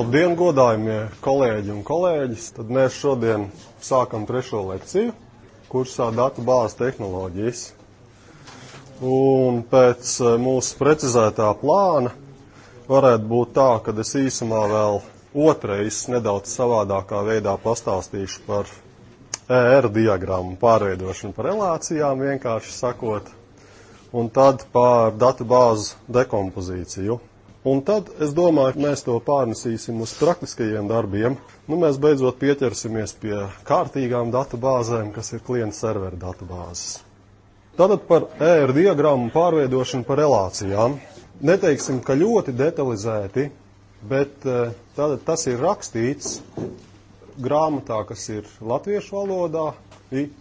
Labdien, godājumie kolēģi un kolēģis! Tad mēs šodien sākam 3. lekciju kursā datu bāzes tehnoloģijas. Un pēc mūsu precizētā plāna varētu būt tā, ka es īsumā vēl otrais nedaudz savādākā veidā pastāstīšu par ER diagrammu pārveidošanu par relācijām, vienkārši sakot, un tad par datu bāzu dekompozīciju. Un tad, es domāju, mēs to pārnesīsim uz praktiskajiem darbiem. Mēs beidzot pieķersimies pie kārtīgām datu bāzēm, kas ir klienta servera datu bāzes. Tātad par ER diagrammu pārveidošanu par relācijām. Neteiksim, ka ļoti detalizēti, bet tātad tas ir rakstīts grāmatā, kas ir latviešu valodā,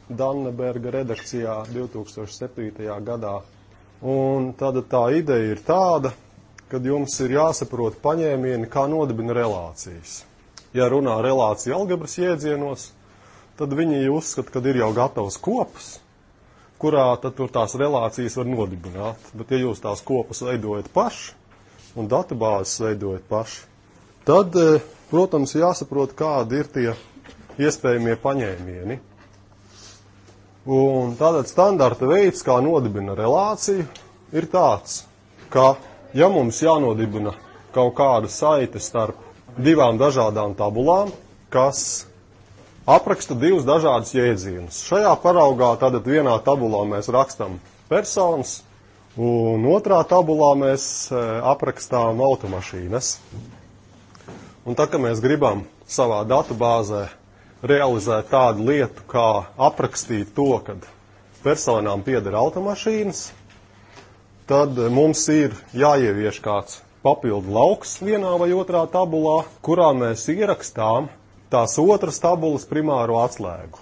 Danneberga redakcijā 2007. gadā. Un tātad tā ideja ir tāda, kad jums ir jāsaprot paņēmieni, kā nodibina relācijas. Ja runā relācija algebras jēdzienos, tad viņi uzskata, ka ir jau gatavs kopas, kurā tad tur tās relācijas var nodibināt. Bet ja jūs tās kopas veidojat paši un datubāzes veidojat paši, tad, protams, jāsaprot, kādi ir tie iespējamie paņēmieni. Un tātad standarta veids, kā nodibina relāciju, ir tāds, ka ja mums jānodibina kaut kāda saite starp divām dažādām tabulām, kas apraksta divus dažādus jēdzienus. Šajā paraugā tātad vienā tabulā mēs rakstam personas, un otrā tabulā mēs aprakstām automašīnas. Un tā, ka mēs gribam savā datubāzē realizēt tādu lietu, kā aprakstīt to, kad personām pieder automašīnas, tad mums ir jāievieš kāds papildu lauks vienā vai otrā tabulā, kurā mēs ierakstām tās otras tabulas primāro atslēgu.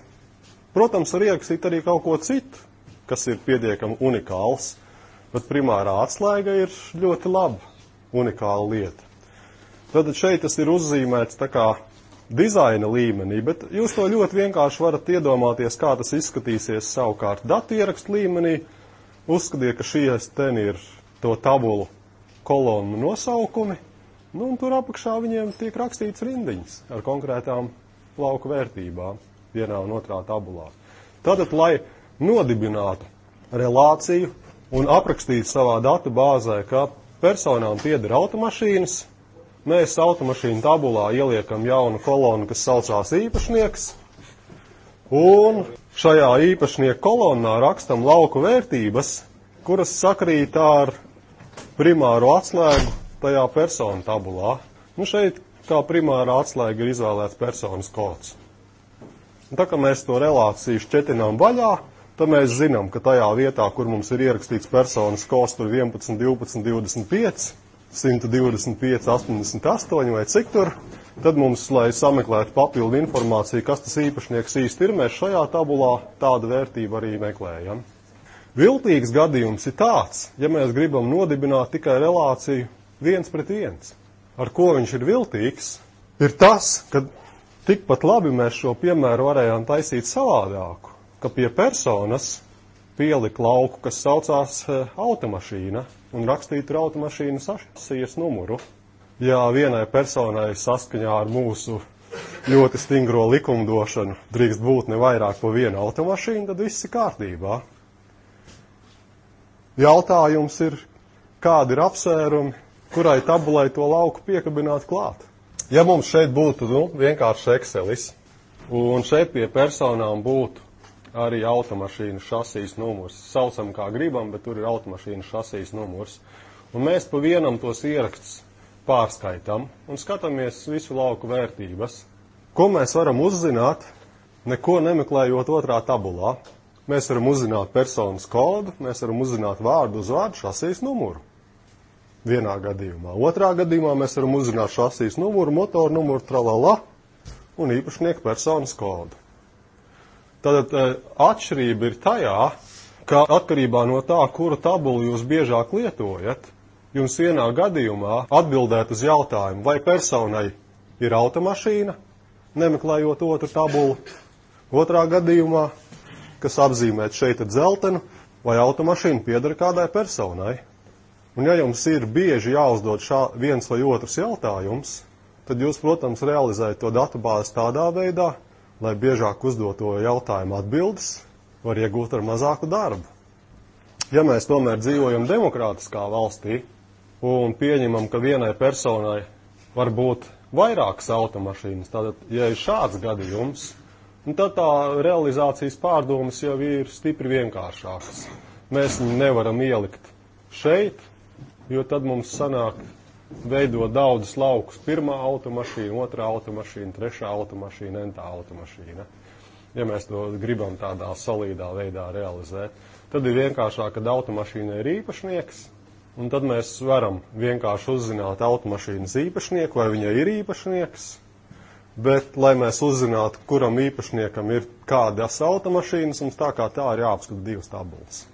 Protams, var ierakstīt arī kaut ko citu, kas ir pietiekami unikāls, bet primārā atslēga ir ļoti laba, unikāla lieta. Tad šeit tas ir uzzīmēts tā kā dizaina līmenī, bet jūs to ļoti vienkārši varat iedomāties, kā tas izskatīsies savukārt datu ierakstu līmenī. Uzskatiet, ka šies ten ir to tabulu kolonu nosaukumi, un tur apakšā viņiem tiek rakstīts rindiņas ar konkrētām lauku vērtībām vienā un otrā tabulā. Tātad, lai nodibinātu relāciju un aprakstītu savā datu bāzē, ka personām pieder automašīnas, mēs automašīnu tabulā ieliekam jaunu kolonu, kas saucās īpašnieks, un šajā īpašnieku kolonnā rakstam lauku vērtības, kuras sakrīt ar primāro atslēgu tajā personu tabulā. Šeit kā primārā atslēga ir izvēlēts personas kods. Un tā, ka mēs to relāciju šķetinām vaļā, tad mēs zinām, ka tajā vietā, kur mums ir ierakstīts personas kods, tur 11, 12, 25, 125, 88 vai cik tur, tad mums, lai sameklētu papildu informāciju, kas tas īpašnieks īsti ir, mēs šajā tabulā tādu vērtību arī meklējam. Viltīgs gadījums ir tāds, ja mēs gribam nodibināt tikai relāciju 1:1. Ar ko viņš ir viltīgs, ir tas, ka tikpat labi mēs šo piemēru varējām taisīt savādāku, ka pie personas pielika lauku, kas saucās automašīna, un rakstīt ar automašīnas šasijas numuru. Ja vienai personai saskaņā ar mūsu ļoti stingro likumdošanu drīkst būt ne vairāk pa vienu automašīnu, tad viss ir kārtībā. Jautājums ir, kādi ir apsvērumi, kurai tabulai to lauku piekabināt klāt. Ja mums šeit būtu vienkārši Excelis, un šeit pie personām būtu arī automašīnas šasijas numurs, saucam kā gribam, bet tur ir automašīnas šasijas numurs, un mēs pa vienam tos ierakstus pārskaitam un skatāmies visu lauku vērtības. Ko mēs varam uzzināt, neko nemeklējot otrā tabulā? Mēs varam uzzināt personas kodu, mēs varam uzzināt vārdu uz vārdu šasijas numuru. Vienā gadījumā. Otrā gadījumā mēs varam uzzināt šasijas numuru, motoru numuru, tralala un īpašnieku personas kodu. Tātad atšķirība ir tajā, ka atkarībā no tā, kuru tabulu jūs biežāk lietojat, jums vienā gadījumā atbildēt uz jautājumu, vai personai ir automašīna, nemeklējot otru tabulu. Otrā gadījumā, kas apzīmēt šeit ar dzeltenu, vai automašīna pieder kādai personai. Un ja jums ir bieži jāuzdod viens vai otrs jautājums, tad jūs, protams, realizējat to datubāzi tādā veidā, lai biežāk uzdoto jautājumu atbildes var iegūt ar mazāku darbu. Ja mēs tomēr dzīvojam demokrātiskā valstī un pieņemam, ka vienai personai var būt vairākas automašīnas, tad, ja ir šāds gadījums, tad tā realizācijas pārdomas jau ir stipri vienkāršākas. Mēs viņu nevaram ielikt šeit, jo tad mums sanāk veidot daudzus laukus. Pirmā automašīna, otrā automašīna, trešā automašīna, entā automašīna. Ja mēs to gribam tādā solīdā veidā realizēt, tad ir vienkāršāk, kad automašīna ir īpašnieks, un tad mēs varam vienkārši uzzināt automašīnas īpašnieku, vai viņai ir īpašnieks, bet, lai mēs uzzinātu, kuram īpašniekam ir kādas automašīnas, mums tā kā tā ir jāapskata divas tabulas.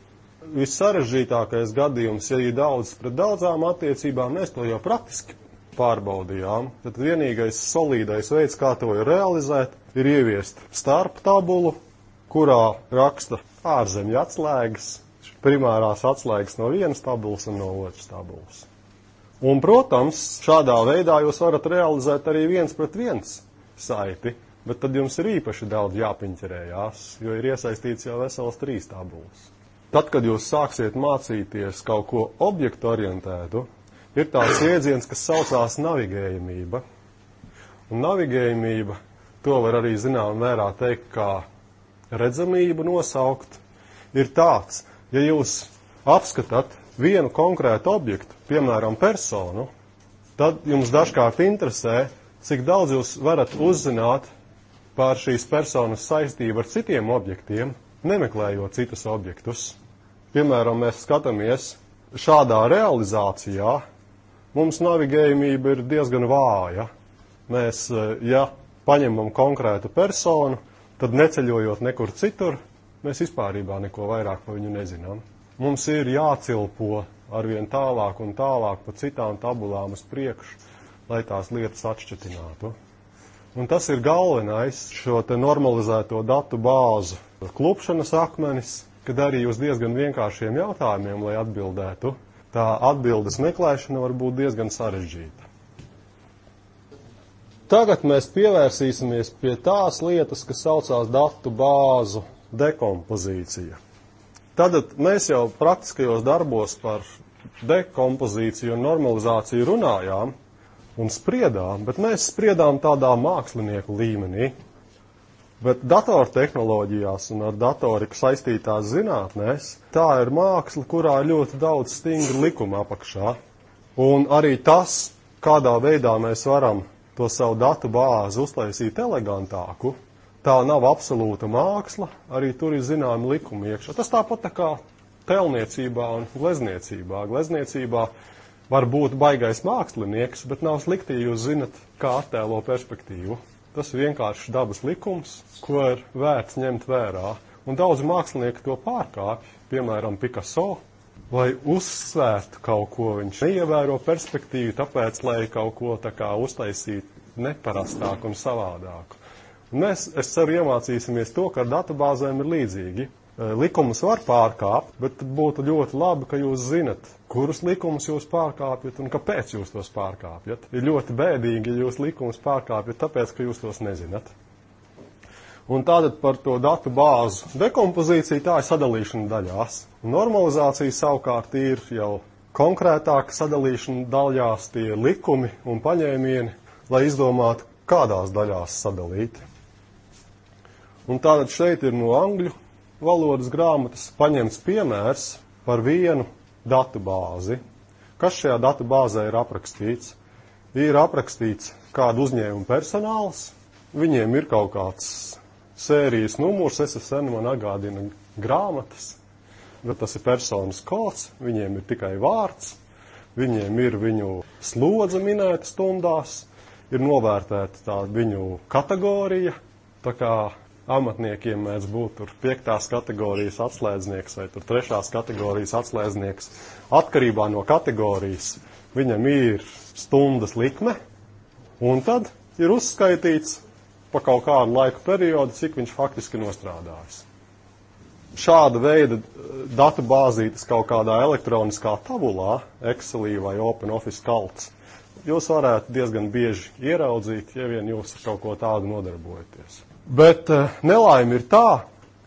Vissarežģītākais gadījums, ja ir daudz pret daudzām attiecībām, mēs to jau praktiski pārbaudījām, tad vienīgais solīdais veids, kā to ir realizēt, ir ieviest starp tabulu, kurā raksta ārzemju atslēgas, primārās atslēgas no vienas tabulas un no otras tabulas. Un, protams, šādā veidā jūs varat realizēt arī 1:1 saiti, bet tad jums ir īpaši daudz jāpiņķerējās, jo ir iesaistīts jau veselas 3 tabulas. Tad, kad jūs sāksiet mācīties kaut ko objektu orientētu, ir tāds jēdziens, kas saucās navigējamība. Un navigējamība, to var arī zinām mērā teikt, kā redzamību nosaukt, ir tāds, ja jūs apskatāt vienu konkrētu objektu, piemēram, personu, tad jums dažkārt interesē, cik daudz jūs varat uzzināt par šīs personas saistību ar citiem objektiem, nemeklējot citus objektus. Piemēram, mēs skatāmies šādā realizācijā, mums navigējamība ir diezgan vāja. Mēs, ja paņemam konkrētu personu, tad neceļojot nekur citur, mēs vispārībā neko vairāk par viņu nezinām. Mums ir jācilpo arvien tālāk un tālāk pa citām tabulām uz priekšu, lai tās lietas atšķetinātu. Un tas ir galvenais šo te normalizēto datu bāzu klupšanas akmenis, kad arī uz diezgan vienkāršiem jautājumiem, lai atbildētu, tā atbildes meklēšana var būt diezgan sarežģīta. Tagad mēs pievērsīsimies pie tās lietas, kas saucās datu bāzu dekompozīcija. Tad mēs jau praktiskajos darbos par dekompozīciju un normalizāciju runājām un spriedām, bet mēs spriedām tādā mākslinieku līmenī. Bet datortehnoloģijās un ar datoriku saistītās zinātnēs, tā ir māksla, kurā ir ļoti daudz stingru likumu apakšā. Un arī tas, kādā veidā mēs varam to savu datu bāzi uztaisīt elegantāku, tā nav absolūta māksla, arī tur ir zināmi likumi iekšā. Tas tāpat tā kā tēlniecībā un glezniecībā. Glezniecībā var būt baigais mākslinieks, bet nav slikti, ja jūs zinat, kā attēlo perspektīvu. Tas ir vienkārši dabas likums, ko ir vērts ņemt vērā. Un daudz mākslinieki to pārkāpj, piemēram, Picasso, lai uzsvērtu kaut ko, viņš neievēro perspektīvu, tāpēc, lai kaut ko tā kā uztaisītu neparastāku un savādāku. Un mēs, es ceru, iemācīsimies to, ka ar datubāzēm ir līdzīgi. Likumus var pārkāpt, bet būtu ļoti labi, ka jūs zinat, kurus likumus jūs pārkāpjat un kāpēc jūs tos pārkāpjat. Ir ļoti bēdīgi, ja jūs likumus pārkāpjat, tāpēc, ka jūs tos nezinat. Un tātad par to datu bāzu dekompozīciju tā ir sadalīšana daļās. Normalizācija savukārt ir jau konkrētāka sadalīšana daļās, tie likumi un paņēmieni, lai izdomātu, kādās daļās sadalīt. Un tātad šeit ir no angļu valodas grāmatas paņemts piemērs par vienu datu bāzi. Kas šajā datu bāzē ir aprakstīts? Ir aprakstīts kādu uzņēmumu personāls, viņiem ir kaut kāds sērijas numurs, SSN man atgādina grāmatas, bet tas ir personas kods, viņiem ir tikai vārds, viņiem ir viņu slodze minēta stundās, ir novērtēta tā viņu kategorija, tā kā amatniekiem mēdz būt tur 5. kategorijas atslēdznieks vai tur 3. kategorijas atslēdznieks. Atkarībā no kategorijas viņam ir stundas likme, un tad ir uzskaitīts pa kaut kādu laiku periodu, cik viņš faktiski nostrādājis. Šāda veida datu bāzītes kaut kādā elektroniskā tabulā, Excelī vai OpenOffice kalts, jūs varētu diezgan bieži ieraudzīt, ja vien jūs ar kaut ko tādu nodarbojaties. Bet nelaime ir tā,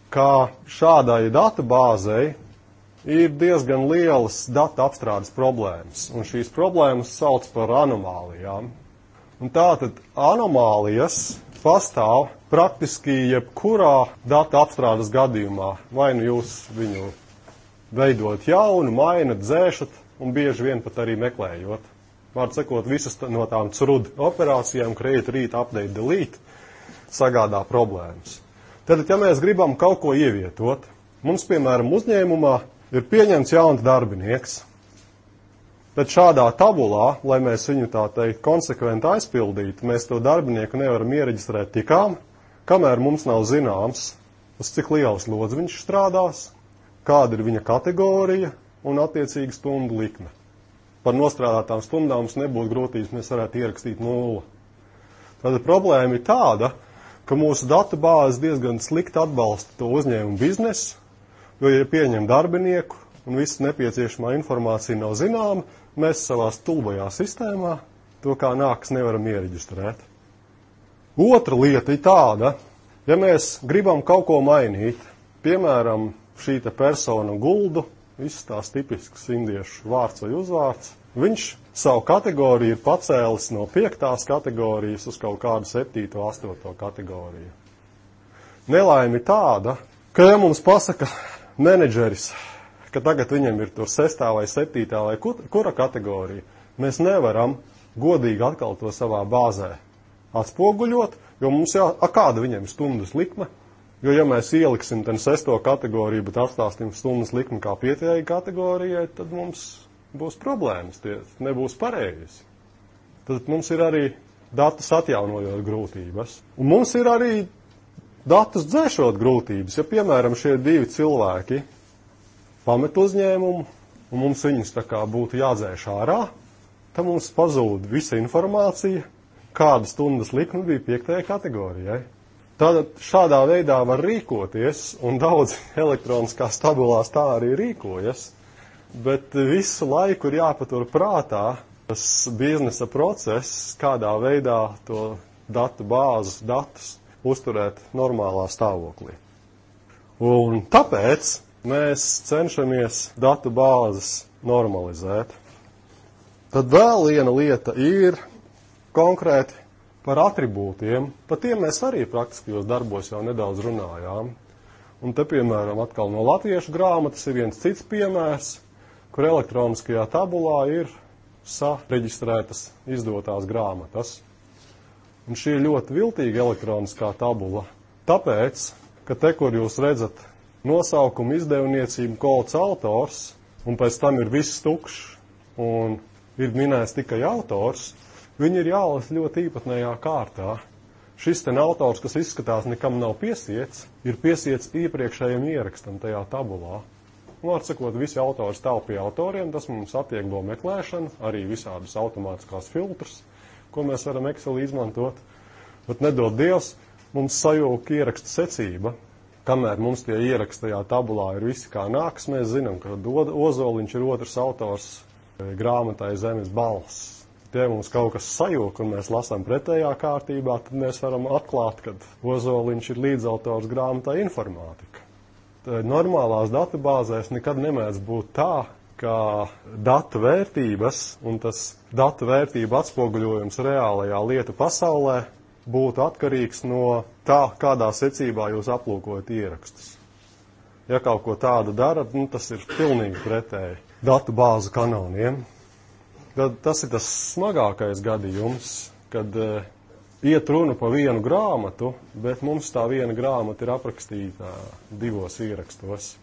ka šādai datubāzei ir diezgan lielas datu apstrādes problēmas, un šīs problēmas sauc par anomālijām. Un tātad anomālijas pastāv praktiski jebkurā datu apstrādes gadījumā. Vai nu jūs viņu veidot jaunu, mainat, dzēšat, un bieži vien pat arī meklējot. Var sakot, visas no tām CRUD operācijām, create, read, update, delete, sagādā problēmas. Tad, ja mēs gribam kaut ko ievietot, mums, piemēram, uzņēmumā ir pieņemts jauns darbinieks, tad šādā tabulā, lai mēs viņu tā teikt konsekventi aizpildītu, mēs to darbinieku nevaram iereģistrēt tikām, kamēr mums nav zināms, uz cik liels lodzi viņš strādās, kāda ir viņa kategorija un attiecīgi stundu likme. Par nostrādātām stundām mums nebūtu grūtības, mēs varētu ierakstīt 0. Tātad problēma ir tāda, ka mūsu datubāze diezgan slikti atbalsta to uzņēmumu biznesu, jo, ja pieņem darbinieku un viss nepieciešamā informācija nav zināma, mēs savā stulbajā sistēmā to kā nākas nevaram iereģistrēt. Otra lieta ir tāda, ja mēs gribam kaut ko mainīt, piemēram, šī te persona Guldu, viss tās tipisks indiešu vārds vai uzvārds, viņš savu kategoriju ir pacēlis no 5. kategorijas uz kaut kādu 7. 8. kategoriju. Nelaime tāda, ka ja mums pasaka menedžeris, ka tagad viņam ir tur 6. vai 7. vai kura kategorija, mēs nevaram godīgi atkal to savā bāzē atspoguļot, jo mums kāda viņam ir stundas likme, jo ja mēs ieliksim ten 6. kategoriju, bet atstāstim stundas likmi kā 5. kategorijai, tad mums būs problēmas, tie nebūs pareizi. Tad mums ir arī datus atjaunojot grūtības. Un mums ir arī datus dzēšot grūtības. Ja, piemēram, šie 2 cilvēki pamet uzņēmumu, un mums viņus tā kā būtu jādzēš ārā, tad mums pazūd visa informācija, kāda stundas likme bija 5. kategorijai. Tātad šādā veidā var rīkoties, un daudz elektroniskās tabulās tā arī rīkojas, bet visu laiku ir jāpatur prātā tas biznesa process, kādā veidā to datu bāzes datus uzturēt normālā stāvoklī. Un tāpēc mēs cenšamies datu bāzes normalizēt. Tad vēl viena lieta ir konkrēti par atribūtiem. Par tiem mēs arī praktiskajos darbos jau nedaudz runājām. Un te, piemēram, atkal no latviešu grāmatas ir viens cits piemērs, kur elektroniskajā tabulā ir sareģistrētas izdotās grāmatas. Un šī ir ļoti viltīga elektroniskā tabula, tāpēc, ka te, kur jūs redzat nosaukumu, izdevniecību, kods, autors, un pēc tam ir viss tukšs, un ir minēts tikai autors, viņi ir jālasa ļoti īpatnējā kārtā. Šis ten autors, kas izskatās nekam nav piesiets, ir piesiets iepriekšējiem ierakstam tajā tabulā. Var sakot, visi autori stāv pie autoriem, tas mums atvieglo meklēšanu, arī visādas automātiskās filtrus, ko mēs varam Excel izmantot. Bet nedod Dievs, mums sajūka ieraksta secība. Kamēr mums tie ieraksti tajā tabulā ir visi kā nāks, mēs zinām, ka Ozoliņš ir otrs autors grāmatai Zemes balss. Tie mums kaut kas sajūka, un mēs lasām pretējā kārtībā, tad mēs varam atklāt, ka Ozoliņš ir līdzautors grāmatai Informātika. Normālās datubāzēs nekad nemēdz būt tā, ka datu vērtības un tas datu vērtību atspoguļojums reālajā lietu pasaulē būtu atkarīgs no tā, kādā secībā jūs aplūkojat ierakstus. Ja kaut ko tādu darat, tas ir pilnīgi pretēji datu bāzu kanoniem. Tad tas ir tas smagākais gadījums, kad iet runa pa vienu grāmatu, bet mums tā viena grāmata ir aprakstīta 2 ierakstos.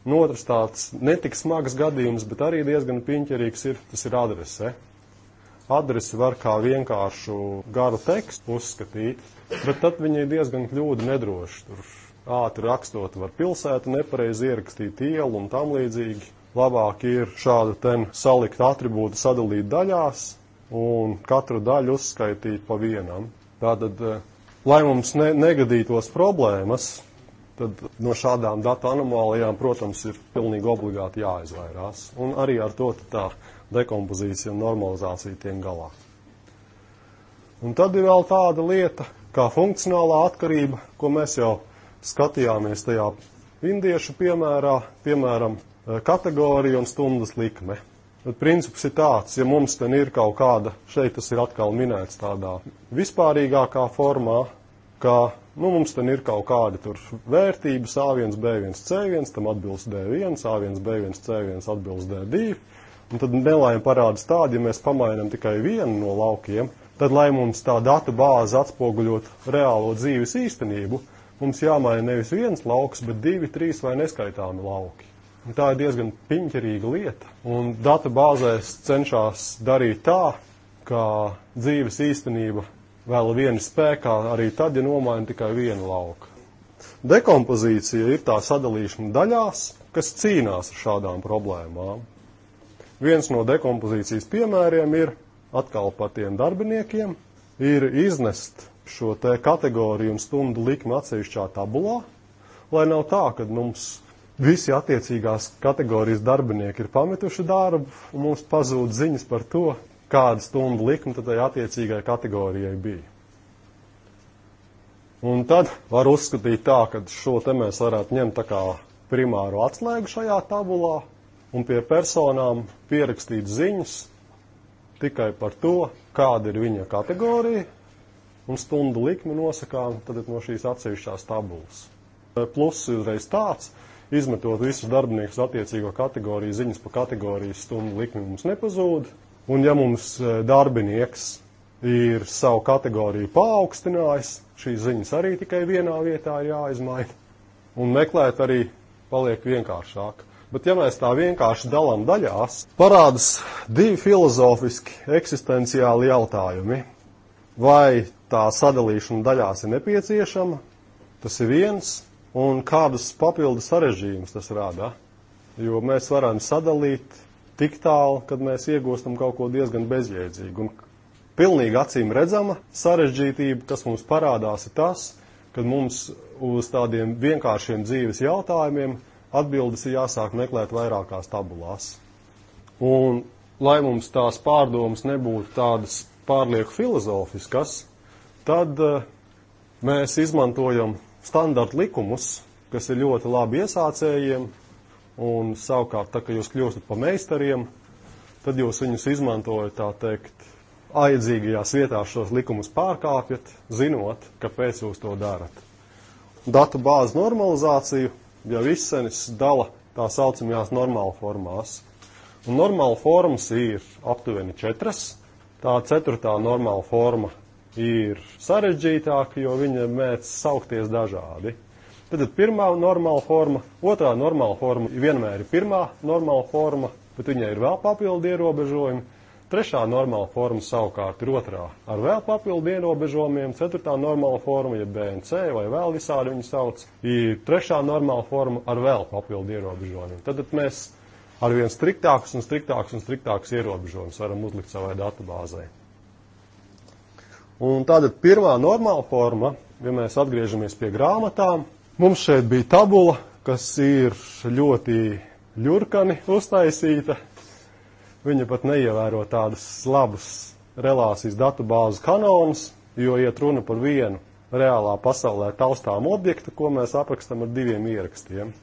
Un otrs tāds netik smags gadījums, bet arī diezgan piņķerīgs tas ir adrese. Adresi var kā vienkāršu garu tekstu uzskatīt, bet tad viņi ir diezgan kļūda nedroši. Tur ātri rakstot var pilsētu nepareizi ierakstīt ielu un tam līdzīgi. Labāk ir šādu ten salikt atribūtu sadalīt daļās un katru daļu uzskaitīt pa vienam. Tātad, lai mums negadītos problēmas, tad no šādām datu anomālijām, protams, ir pilnīgi obligāti jāizvairās. Un arī ar to tā dekompozīcija un normalizācija tiek galā. Un tad ir vēl tāda lieta, kā funkcionālā atkarība, ko mēs jau skatījāmies tajā indiešu piemērā, piemēram, kategorija un stundas likme. Tad princips ir tāds, ja mums ten ir kaut kāda, šeit tas ir atkal minēts tādā vispārīgākā formā, ka mums ten ir kaut kāda tur vērtības A1, B1, C1, tam atbilst D1, A1, B1, C1 atbilst D2, un tad nelaime parādās tāda, ja mēs pamainam tikai vienu no laukiem, tad, lai mums tā datu bāze atspoguļot reālo dzīves īstenību, mums jāmaina nevis viens lauks, bet 2, 3 vai neskaitāmi lauki. Un tā ir diezgan piņķerīga lieta, un datu bāzēs cenšas darīt tā, ka dzīves īstenība vēl viena spēkā arī tad, ja nomaina tikai vienu lauku. Dekompozīcija ir tā sadalīšana daļās, kas cīnās ar šādām problēmām. Viens no dekompozīcijas piemēriem ir, atkal par tiem darbiniekiem, ir iznest šo te kategoriju un stundu likmi atsevišķā tabulā, lai nav tā, ka mums visi attiecīgās kategorijas darbinieki ir pametuši darbu, un mums pazūd ziņas par to, kāda stundu likme tad attiecīgai kategorijai bija. Un tad var uzskatīt tā, ka šo te mēs varētu ņemt tā kā primāru atslēgu šajā tabulā, un pie personām pierakstīt ziņas tikai par to, kāda ir viņa kategorija, un stundu likmi nosakām tad no šīs atsevišķās tabulas. Pluss uzreiz tāds, izmetot visus darbiniekus attiecīgo kategoriju, ziņas pa kategorijas stundu likmi mums nepazūd, un ja mums darbinieks ir savu kategoriju paaugstinājis, šīs ziņas arī tikai vienā vietā ir jāizmaina, un meklēt arī paliek vienkāršāk. Bet ja mēs tā vienkārši dalām daļās, parādās divi filozofiski eksistenciāli jautājumi. Vai tā sadalīšana daļās ir nepieciešama, tas ir viens, un kādus papildu sarežģījumus tas rada. Jo mēs varam sadalīt tik tālu, kad mēs iegūstam kaut ko diezgan bezjēdzīgu. Un pilnīgi acīm redzama sarežģītība, kas mums parādās, ir tas, ka mums uz tādiem vienkāršiem dzīves jautājumiem atbildes ir jāsāk meklēt vairākās tabulās. Un, lai mums tās pārdomas nebūtu tādas pārlieku filozofiskas, tad mēs izmantojam standarta likumus, kas ir ļoti labi iesācējiem, un savukārt, tā, ka jūs kļūstat pa meistariem, tad jūs viņus izmantojat, tā teikt, aiedzīgajās vietās šos likumus pārkāpjat, zinot, kāpēc jūs to darat. Datu bāzes normalizāciju jau izsenis dala tā saucamajās normāla formās. Un normāla formas ir aptuveni 4. Tā 4. normāla forma ir sarežģītāka, jo viņa mēdz saukties dažādi. Tad pirmā normāla forma, otrā normāla forma vienmēr ir pirmā normāla forma, bet viņai ir vēl papildu ierobežojumi. Trešā normāla forma savukārt ir otrā ar vēl papildu ierobežojumiem. Ceturtā normāla forma, ja B un C vai vēl visādi viņu sauc, ir trešā normāla forma ar vēl papildu ierobežojumiem. Tad mēs arvien striktākus un striktākus un striktākus ierobežojumus varam uzlikt savai datubāzei. Un tātad pirmā normāla forma, ja mēs atgriežamies pie grāmatām, mums šeit bija tabula, kas ir ļoti ļurkani uztaisīta. Viņa pat neievēro tādas labas relācijas datubāzes kanonus, jo iet runa par vienu reālā pasaulē taustām objektu, ko mēs aprakstam ar 2 ierakstiem.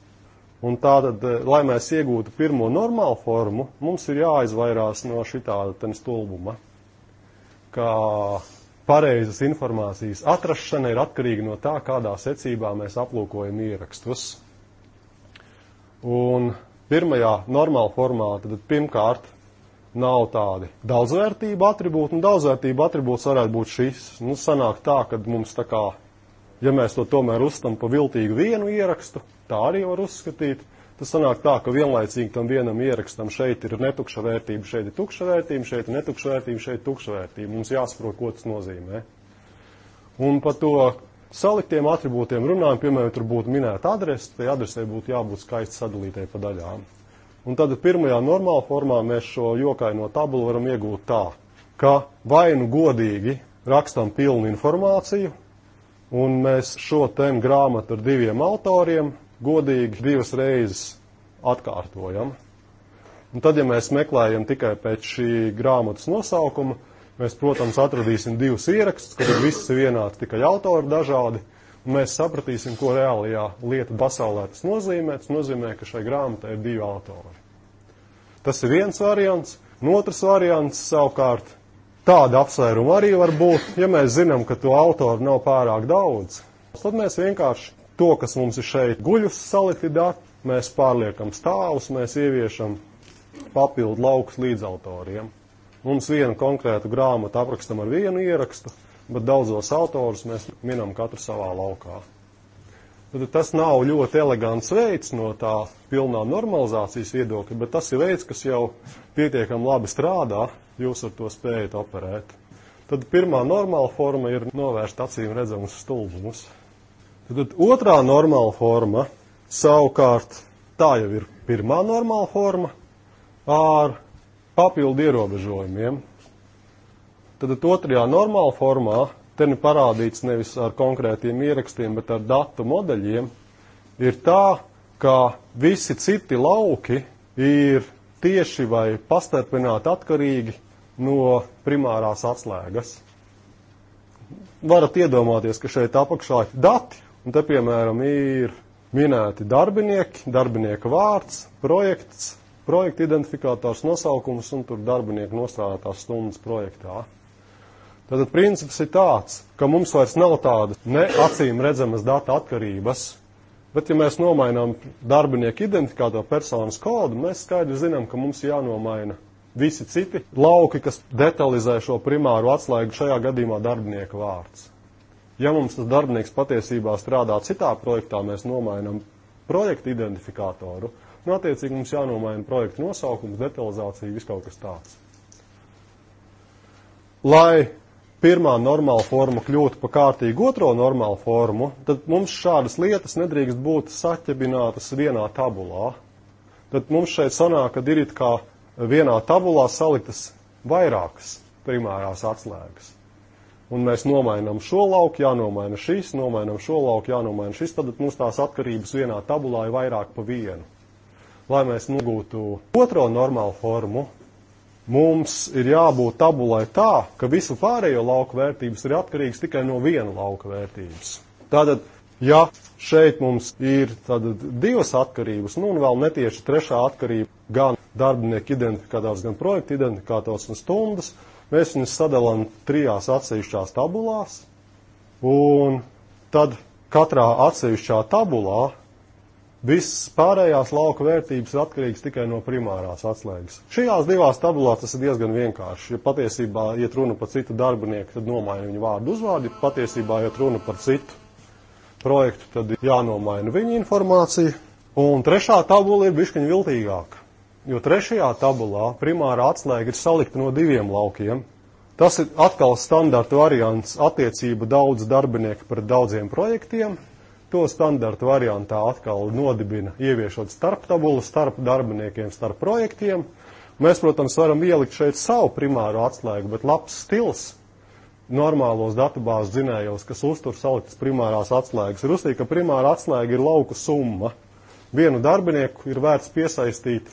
Un tātad, lai mēs iegūtu pirmo normālu formu, mums ir jāizvairās no šitāda ten stulbuma, kā pareizas informācijas atrašana ir atkarīga no tā, kādā secībā mēs aplūkojam ierakstus. Un pirmajā normāla formā tad pirmkārt nav tādi daudzvērtība atribūti, un daudzvērtība atribūts varētu būt šis. Sanāk tā, ka mums tā kā, ja mēs to tomēr uzstam pa viltīgu vienu ierakstu, tā arī var uzskatīt, tas sanāk tā, ka vienlaicīgi tam vienam ierakstam šeit ir netukša vērtība, šeit ir tukša vērtība, šeit ir netukša vērtība, šeit ir tukša vērtība. Mums jāsaprot, ko tas nozīmē. Un par to saliktiem atribūtiem runājam, piemēram, tur būtu minēta adrese, tai adresē būtu jābūt skaisti sadalītai pa daļām. Un tad pirmajā normāla formā mēs šo jokaino tabulu varam iegūt tā, ka vai nu godīgi rakstam pilnu informāciju, un mēs šo tēmu grāmatu ar 2 autoriem godīgi 2 reizes atkārtojam. Un tad, ja mēs meklējam tikai pēc šī grāmatas nosaukuma, mēs, protams, atradīsim 2 ierakstus, kad viss ir vienāds, tikai autori dažādi, un mēs sapratīsim, ko reālajā lieta pasaulē tas nozīmē. Tas nozīmē, ka šai grāmatai ir 2 autori. Tas ir viens variants, un otrs variants savukārt tāda apsvēruma arī var būt, ja mēs zinām, ka to autoru nav pārāk daudz. Tad mēs vienkārši to, kas mums ir šeit guļus salikti dati, mēs pārliekam stāvus, mēs ieviešam papildu laukus līdzautoriem. Mums vienu konkrētu grāmatu aprakstam ar vienu ierakstu, bet daudzos autorus mēs minam katru savā laukā. Tad tas nav ļoti elegants veids no tā pilnā normalizācijas viedokļa, bet tas ir veids, kas jau pietiekami labi strādā, jūs ar to spējat operēt. Tad pirmā normāla forma ir novērst acīm redzamus stulbumus. Tad otrā normāla forma, savukārt, tā jau ir pirmā normāla forma ar papildu ierobežojumiem. Tad otrajā normāla formā, te ir parādīts nevis ar konkrētiem ierakstiem, bet ar datu modeļiem, ir tā, ka visi citi lauki ir tieši vai pastarpināti atkarīgi no primārās atslēgas. Varat iedomāties, ka šeit apakšā ir dati, un te, piemēram, ir minēti darbinieki, darbinieka vārds, projekts, projekta identifikators, nosaukums un tur darbinieku nostrādātās stundas projektā. Tātad princips ir tāds, ka mums vairs nav tāda ne acīm redzamas data atkarības, bet ja mēs nomainām darbinieku identifikātoru personas kodu, mēs skaidri zinām, ka mums jānomaina visi citi lauki, kas detalizē šo primāru atslēgu, šajā gadījumā darbinieka vārds. Ja mums tas darbinieks patiesībā strādā citā projektā, mēs nomainām projekta identifikātoru, un attiecīgi mums jānomaina projekta nosaukums, detalizācija, viss kaut kas tāds. Lai pirmā normāla forma kļūtu pa kārtīgu otro normālu formu, tad mums šādas lietas nedrīkst būt saķebinātas vienā tabulā. Tad mums šeit sanāk, kad ir it kā vienā tabulā saliktas vairākas primārās atslēgas. Un mēs nomainām šo lauku, jānomaina šis, nomainām šo lauku, jānomaina šis, tad mums tās atkarības vienā tabulā ir vairāk pa vienu. Lai mēs nogūtu otro normālu formu, mums ir jābūt tabulai tā, ka visu pārējo lauku vērtības ir atkarīgas tikai no viena lauka vērtības. Tātad, ja šeit mums ir divas atkarības, un vēl netieši trešā atkarība, gan darbinieku identifikators, gan projekta identifikators un stundas, mēs viņus sadalām 3 atsevišķās tabulās, un tad katrā atsevišķā tabulā visas pārējās lauka vērtības ir atkarīgas tikai no primārās atslēgas. Šajās 2 tabulās tas ir diezgan vienkārši. Ja patiesībā iet runa par citu darbinieku, tad nomaina viņu vārdu uzvārdu. Ja patiesībā iet runa par citu projektu, tad jānomaina viņa informācija. Un trešā tabula ir bišķiņ viltīgāka. Jo trešajā tabulā primārā atslēga ir salikta no 2 laukiem. Tas ir atkal standarta variants attiecība daudz darbinieku pret daudziem projektiem. To standarta variantā atkal nodibina ieviešot starptabulu starp darbiniekiem, starp projektiem. Mēs, protams, varam ielikt šeit savu primāro atslēgu, bet labs stils normālos datubāzes zinējos, kas uztur saliktas primārās atslēgas, ir uzstīt, ka primāra atslēga ir lauku summa. Vienu darbinieku ir vērts piesaistīt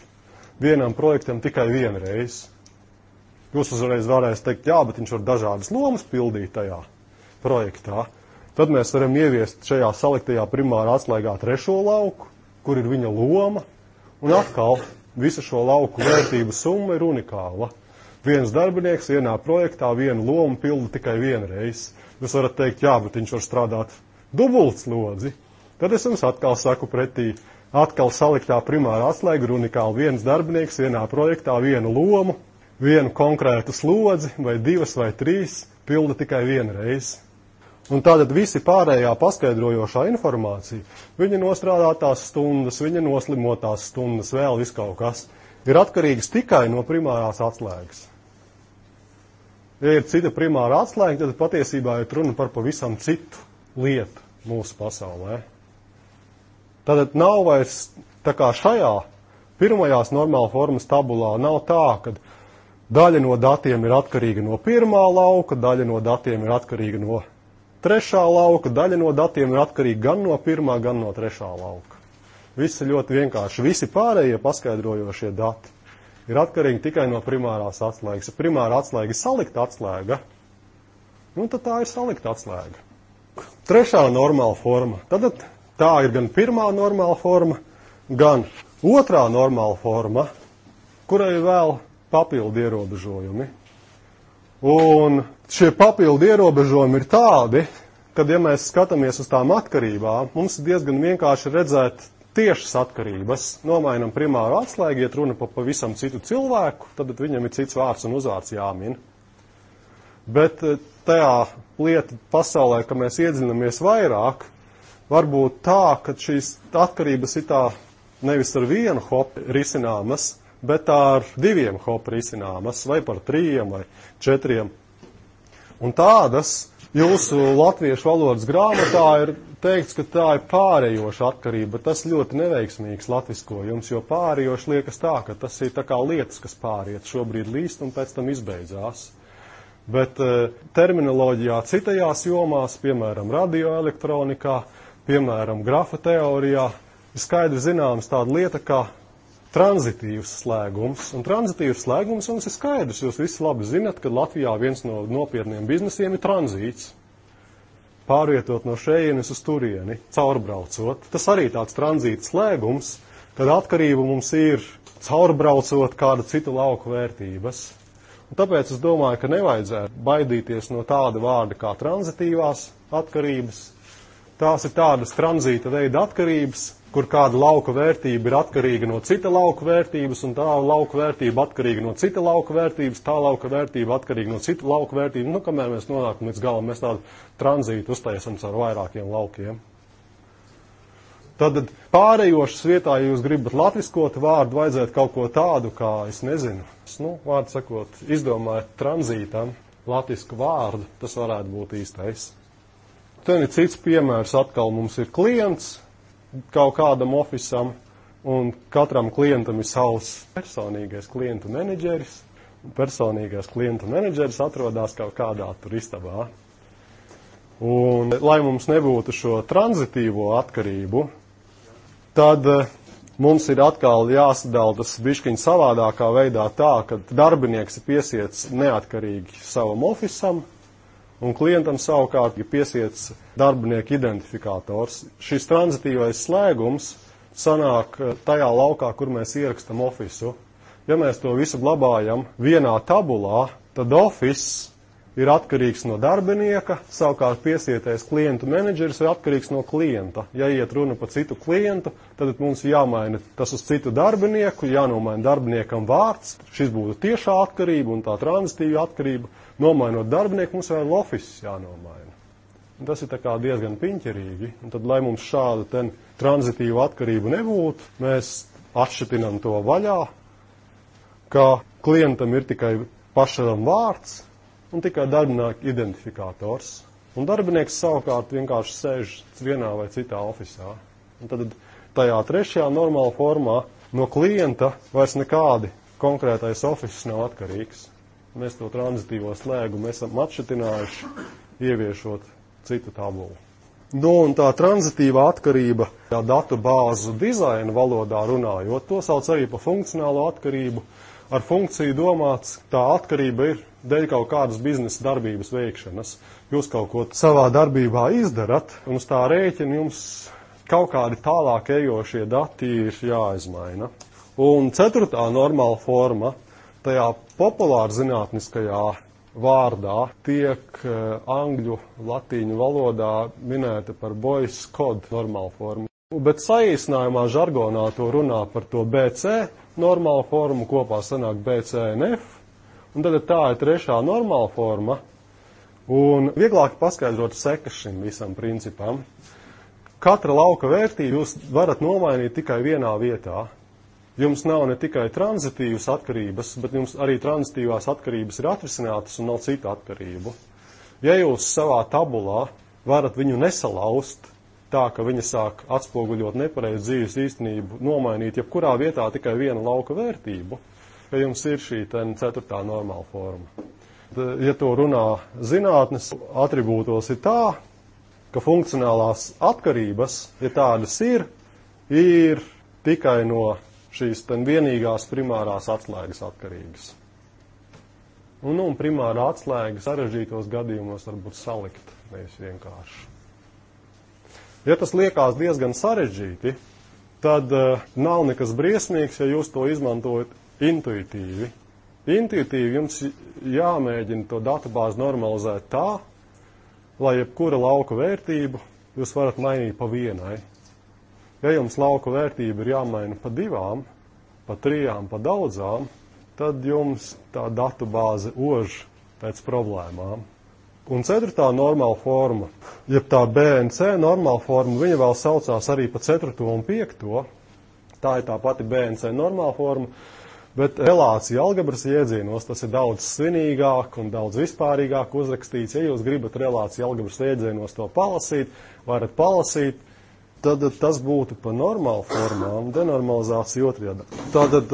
vienam projektam tikai vienreiz. Jūs uzreiz varēs teikt, jā, bet viņš var dažādas lomas pildīt tajā projektā. Tad mēs varam ieviest šajā saliktajā primāra atslēgā 3. lauku, kur ir viņa loma, un atkal visa šo lauku vērtību summa ir unikāla. Viens darbinieks vienā projektā vienu lomu pilda tikai vienreiz. Jūs varat teikt, jā, bet viņš var strādāt dubultslodzi. Tad es jums atkal saku pretī, atkal saliktā primāra atslēga ir unikāla. Viens darbinieks vienā projektā vienu lomu, vienu konkrētu slodzi, vai 2 vai 3, pilda tikai vienreiz. Un tātad visi pārējā paskaidrojošā informācija, viņa nostrādātās stundas, viņa noslimotās stundas, vēl viss kaut kas, ir atkarīgs tikai no primārās atslēgas. Ja ir cita primāra atslēga, tad patiesībā ir runa par pavisam citu lietu mūsu pasaulē. Tātad nav vairs tā kā šajā pirmajās normāla formas tabulā nav tā, ka daļa no datiem ir atkarīga no pirmā lauka, daļa no datiem ir atkarīga no trešā lauka, daļa no datiem ir atkarīga gan no pirmā, gan no trešā lauka. Viss ir ļoti vienkārši. Visi pārējie paskaidrojošie dati ir atkarīga tikai no primārās atslēgas. Ja primāra atslēga ir salikta atslēga, tad tā ir salikta atslēga. Trešā normāla forma. Tad tā ir gan pirmā normāla forma, gan otrā normāla forma, kurai ir vēl papildu ierobežojumi. Un šie papildu ierobežojumi ir tādi, kad, ja mēs skatāmies uz tām atkarībām, mums ir diezgan vienkārši redzēt tiešas atkarības. Nomainam primāru atslēgu, iet runa par pavisam citu cilvēku, tad viņam ir cits vārds un uzvārds jāmin. Bet tajā lieta pasaulē, ka mēs iedziļinamies vairāk, varbūt tā, ka šīs atkarības ir tā nevis ar vienu hopu risināmas, bet ar 2 hopu risināmas, vai par 3 vai 4. Un tādas jūsu latviešu valodas grāmatā ir teikts, ka tā ir pārējoša atkarība, bet tas ļoti neveiksmīgs latviskojums, jo pārējoši liekas tā, ka tas ir tā kā lietas, kas pāriet, šobrīd līst un pēc tam izbeidzās. Bet terminoloģijā citajās jomās, piemēram, radioelektronikā, piemēram, grafa teorijā, ir skaidri zināms tāda lieta kā tranzitīvs slēgums. Un tranzitīvs slēgums mums ir skaidrs. Jūs visi labi zinat, ka Latvijā viens no nopietniem biznesiem ir tranzīts. Pārvietot no šejienes uz turieni, caurbraucot. Tas arī tāds tranzīta slēgums, kad atkarība mums ir caurbraucot kāda cita lauku vērtības. Un tāpēc es domāju, ka nevajadzētu baidīties no tāda vārda kā tranzitīvās atkarības. Tās ir tādas tranzīta veida atkarības, kur kāda lauka vērtība ir atkarīga no cita lauka vērtības, un tā lauka vērtība atkarīga no cita lauka vērtības, tā lauka vērtība atkarīga no cita lauka vērtības. Kamēr mēs nonākam līdz galam, mēs tādu tranzītu uztaisam caur vairākiem laukiem. Tad pārējošas vietā, ja jūs gribat latviskot vārdu, vajadzētu kaut ko tādu, kā, es nezinu, vārdu sakot, izdomājot tranzītam latvisku vārdu, tas varētu būt īstais. Ten ir cits piemērs, atkal mums ir klients kaut kādam ofisam, un katram klientam ir savs personīgais klientu menedžeris. Personīgais klientu menedžeris atrodas kaut kādā tur istabā. Un, lai mums nebūtu šo tranzitīvo atkarību, tad mums ir atkal jāsadala tas bišķiņ savādākā veidā tā, ka darbinieks ir piesiets neatkarīgi savam ofisam, un klientam savukārt ir piesiets darbinieku identifikators. Šis tranzitīvais slēgums sanāk tajā laukā, kur mēs ierakstam ofisu. Ja mēs to visu glabājam vienā tabulā, tad office ir atkarīgs no darbinieka, savukārt piesietais klientu menedžeris ir atkarīgs no klienta. Ja iet runa par citu klientu, tad mums jāmaina tas uz citu darbinieku, jānomaina darbiniekam vārds. Šis būtu tiešā atkarība un tā tranzitīva atkarība. Nomainot darbinieku, mums vēl office jānomaina. Un tas ir tā kā diezgan piņķerīgi. Un tad, lai mums šāda tranzitīva atkarība nebūtu, mēs atšķitinām to vaļā, ka klientam ir tikai pašam vārds un tikai darbinieku identifikators. Un darbinieks savukārt vienkārši sēž vienā vai citā ofisā. Un tad tajā trešajā normāla formā no klienta vairs nekādi konkrētais office nav atkarīgs. Mēs to tranzitīvo slēgumu esam atšķitinājuši, ieviešot citu tabulu. Un tā tranzitīvā atkarība, datu bāzu dizaina valodā runājot, to sauc arī par funkcionālo atkarību. Ar funkciju domāts, tā atkarība ir dēļ kaut kādas biznesa darbības veikšanas. Jūs kaut ko savā darbībā izdarat, un uz tā rēķina jums kaut kādi tālāk ejošie dati ir jāizmaina. Un ceturtā normāla forma, tajā populāra zinātniskajā vārdā tiek angļu, latīņu valodā minēta par Boyce Code normāla forma. Bet saīsinājumā žargonā to runā par to BC normāla formu, kopā sanāk BCNF, un tad tā ir trešā normāla forma. Un vieglāk paskaidrot sekas šim visam principam. Katra lauka vērtību jūs varat nomainīt tikai vienā vietā. Jums nav ne tikai tranzitīvas atkarības, bet jums arī tranzitīvās atkarības ir atrisinātas un nav citu atkarību. Ja jūs savā tabulā varat viņu nesalauzt, tā ka viņa sāk atspoguļot nepareizu dzīves īstenību, nomainīt jebkurā vietā tikai vienu lauka vērtību, ka jums ir šī ceturtā normāla forma. Ja to runā zinātnes atribūtos ir tā, ka funkcionālās atkarības, ja tādas ir tikai no šīs vienīgās primārās atslēgas atkarīgas. Un primārā atslēga sarežģītos gadījumos var būt salikt, nevis vienkārši. Ja tas liekas diezgan sarežģīti, tad nav nekas briesmīgs, ja jūs to izmantojat intuitīvi. Intuitīvi jums jāmēģina to datubāzi normalizēt tā, lai jebkura lauka vērtību jūs varat mainīt pa vienai. Ja jums lauka vērtība ir jāmaina pa 2, pa 3, pa daudzām, tad jums tā datubāze ož pēc problēmām. Un 4. normāla forma, jeb tā BNC normāla forma, viņa vēl saucās arī pa 4. un 5. Tā ir tā pati BNC normāla forma, bet relācija algebras iedzienos tas ir daudz svinīgāk un daudz vispārīgāk uzrakstīts. Ja jūs gribat relācija algebras iedzienos to palasīt, varat palasīt, tad tas būtu pa normālu formām, denormalizācija 2. daļā. Tātad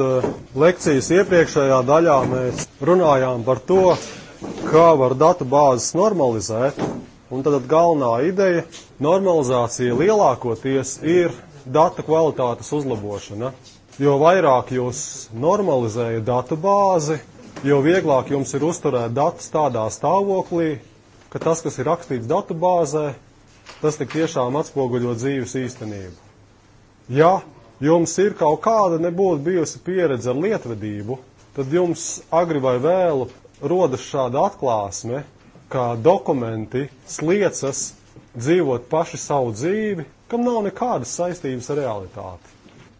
lekcijas iepriekšējā daļā mēs runājām par to, kā var datu bāzes normalizēt, un tad galvenā ideja normalizācija lielākoties ir datu kvalitātes uzlabošana. Jo vairāk jūs normalizējat datu bāzi, jo vieglāk jums ir uzturēt datus tādā stāvoklī, ka tas, kas ir rakstīts datu bāzē, tas tik tiešām atspoguļo dzīves īstenību. Ja jums ir kaut kāda nebūtu bijusi pieredze ar lietvedību, tad jums agri vai vēlu rodas šāda atklāsme, kā dokumenti sliecas dzīvot paši savu dzīvi, kam nav nekādas saistības ar realitāti.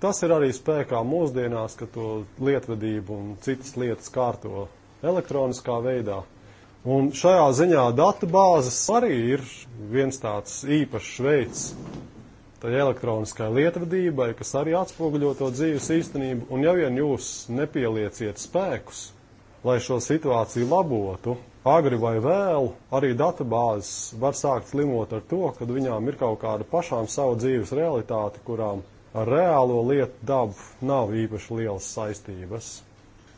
Tas ir arī spēkā mūsdienās, ka to lietvedību un citas lietas kārto elektroniskā veidā. Un šajā ziņā datubāzes arī ir viens tāds īpašs veids tai elektroniskai lietvedībai, kas arī atspoguļo to dzīves īstenību. Un ja vien jūs nepielieciet spēkus, lai šo situāciju labotu, agri vai vēlu, arī datubāzes var sākt slimot ar to, kad viņām ir kaut kāda pašām savu dzīves realitāte, kurām ar reālo lietu dabu nav īpaši lielas saistības.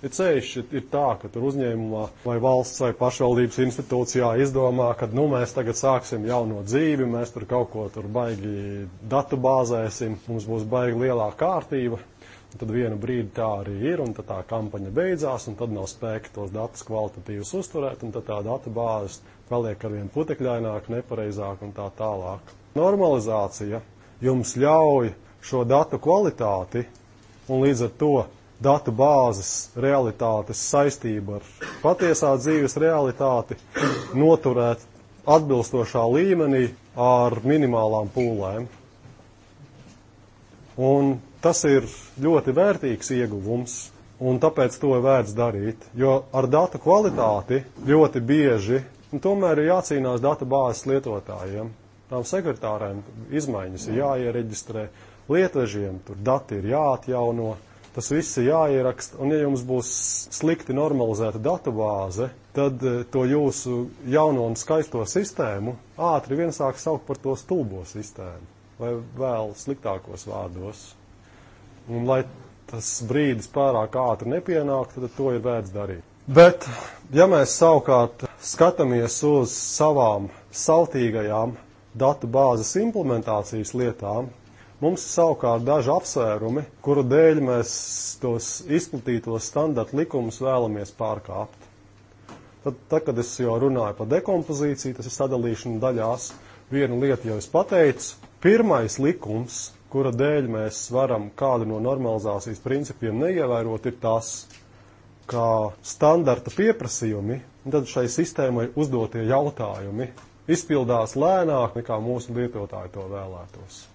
Ja ceļš ir tā, ka tur uzņēmumā vai valsts vai pašvaldības institūcijā izdomā, ka mēs tagad sāksim jauno dzīvi, mēs tur kaut ko tur baigi datubāzēsim, mums būs baigi lielā kārtība, tad vienu brīdi tā arī ir, un tad tā kampaņa beidzās, un tad nav spēka tos datus kvalitatīvus uzturēt, un tad tā datubāzes paliek arvien putekļaināk, nepareizāk un tā tālāk. Normalizācija jums ļauj šo datu kvalitāti un līdz ar to datu bāzes realitātes saistību ar patiesā dzīves realitāti noturēt atbilstošā līmenī ar minimālām pūlēm. Un tas ir ļoti vērtīgs ieguvums, un tāpēc to ir vērts darīt, jo ar datu kvalitāti ļoti bieži tomēr ir jācīnās datu bāzes lietotājiem. Tām sekretārēm izmaiņas ir jāiereģistrē, lietvežiem tur dati ir jāatjauno, tas viss ir jāieraksta, un ja jums būs slikti normalizēta datubāze, tad to jūsu jauno un skaisto sistēmu ātri vien sāk saukt par to stulbo sistēmu, vai vēl sliktākos vārdos. Un lai tas brīdis pārāk ātri nepienāk, tad to ir vērts darīt. Bet, ja mēs savukārt skatāmies uz savām sautīgajām datubāzes implementācijas lietām, mums ir savukārt daži apsvērumi, kuru dēļ mēs tos izplatītos standarta likumus vēlamies pārkāpt. Tad, kad es jau runāju par dekompozīciju, tas ir sadalīšana daļās, vienu lietu jau es pateicu. Pirmais likums, kura dēļ mēs varam kādu no normalizācijas principiem neievērot, ir tas, ka standarta pieprasījumi, un tad šai sistēmai uzdotie jautājumi, izpildās lēnāk nekā mūsu lietotāji to vēlētos.